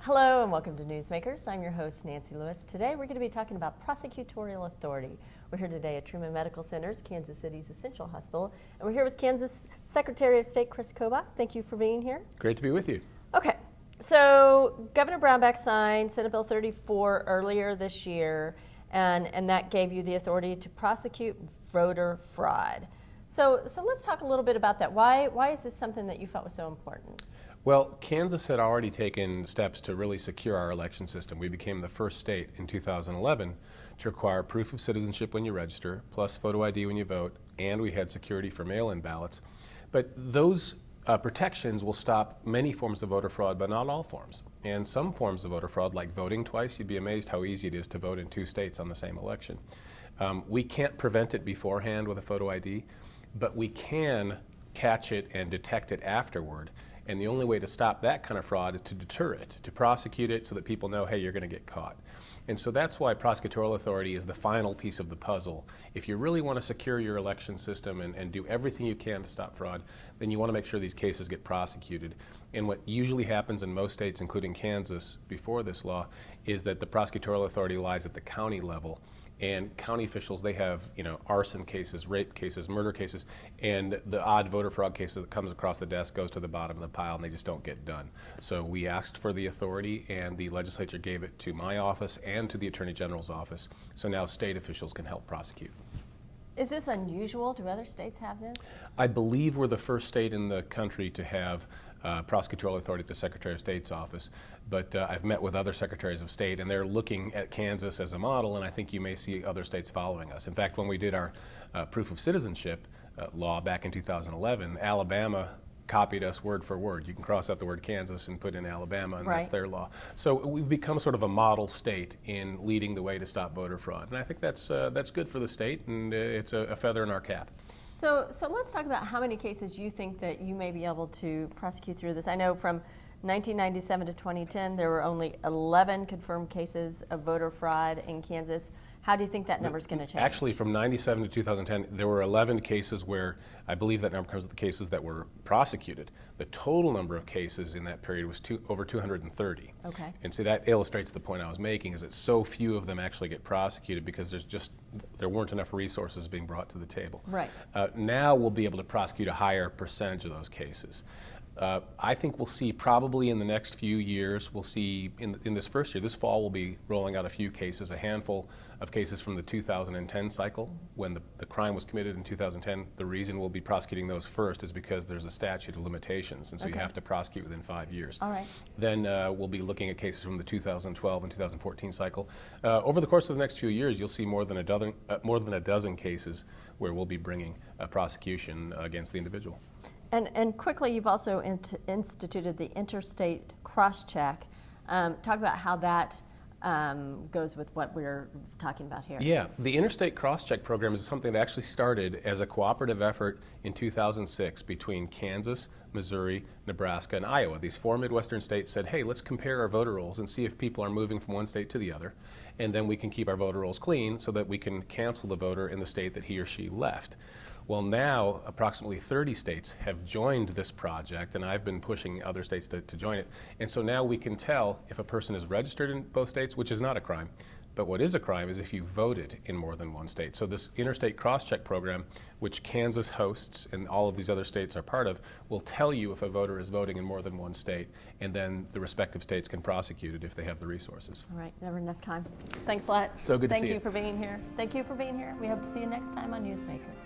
Hello and welcome to Newsmakers. I'm your host, Nancy Lewis. Today we're going to be talking about prosecutorial authority. We're here today at Truman Medical Center's Kansas City's Essential Hospital, and we're here with Kansas Secretary of State Kris Kobach. Thank you for being here. Great to be with you. Okay, so Governor Brownback signed Senate Bill 34 earlier this year, and that gave you the authority to prosecute voter fraud. So let's talk a little bit about that. Why is this something that you felt was so important? Well, Kansas had already taken steps to really secure our election system. We became the first state in 2011 to require proof of citizenship when you register, plus photo ID when you vote, and we had security for mail-in ballots. But those protections will stop many forms of voter fraud, but not all forms. And some forms of voter fraud, like voting twice, you'd be amazed how easy it is to vote in two states on the same election. We can't prevent it beforehand with a photo ID, but we can catch it and detect it afterward. And the only way to stop that kind of fraud is to deter it, to prosecute it so that people know, hey, you're going to get caught. And so that's why prosecutorial authority is the final piece of the puzzle. If you really want to secure your election system and do everything you can to stop fraud, then you want to make sure these cases get prosecuted. And what usually happens in most states, including Kansas, before this law, is that the prosecutorial authority lies at the county level. And county officials, they have, arson cases, rape cases, murder cases, and the odd voter fraud case that comes across the desk goes to the bottom of the pile and they just don't get done. So we asked for the authority and the legislature gave it to my office and to the Attorney General's office. So now state officials can help prosecute. Is this unusual? Do other states have this? I believe we're the first state in the country to have prosecutorial authority at the Secretary of State's office, but I've met with other secretaries of state and they're looking at Kansas as a model, and I think you may see other states following us. In fact, when we did our proof of citizenship law back in 2011, Alabama copied us word for word. You can cross out the word Kansas and put in Alabama, and that's their law. So we've become sort of a model state in leading the way to stop voter fraud, and I think that's good for the state, and it's a feather in our cap. So let's talk about how many cases you think that you may be able to prosecute through this. I know from 1997 to 2010, there were only 11 confirmed cases of voter fraud in Kansas. How do you think that number is going to change? Actually, from 97 to 2010, there were 11 cases where I believe that number comes with the cases that were prosecuted. The total number of cases in that period was over 230. Okay. And so that illustrates the point I was making, is that so few of them actually get prosecuted because there weren't enough resources being brought to the table. Right. Now we'll be able to prosecute a higher percentage of those cases. I think we'll see probably in the next few years, we'll see in this first year, this fall we'll be rolling out a few cases, a handful of cases from the 2010 cycle when the crime was committed in 2010. The reason we'll be prosecuting those first is because there's a statute of limitations, and so you have to prosecute within 5 years. All right. Then we'll be looking at cases from the 2012 and 2014 cycle. Over the course of the next few years, you'll see more than a dozen cases where we'll be bringing a prosecution against the individual. And quickly, you've also instituted the Interstate CrossCheck. Talk about how that goes with what we're talking about here. Yeah, the Interstate CrossCheck program is something that actually started as a cooperative effort in 2006 between Kansas, Missouri, Nebraska, and Iowa. These four Midwestern states said, hey, let's compare our voter rolls and see if people are moving from one state to the other, and then we can keep our voter rolls clean so that we can cancel the voter in the state that he or she left. Well, now approximately 30 states have joined this project, and I've been pushing other states to join it. And so now we can tell if a person is registered in both states, which is not a crime. But what is a crime is if you voted in more than one state. So this Interstate CrossCheck program, which Kansas hosts and all of these other states are part of, will tell you if a voter is voting in more than one state, and then the respective states can prosecute it if they have the resources. All right, never enough time. Thanks a lot. So good to see you. Thank you for being here. Thank you for being here. We hope to see you next time on Newsmakers.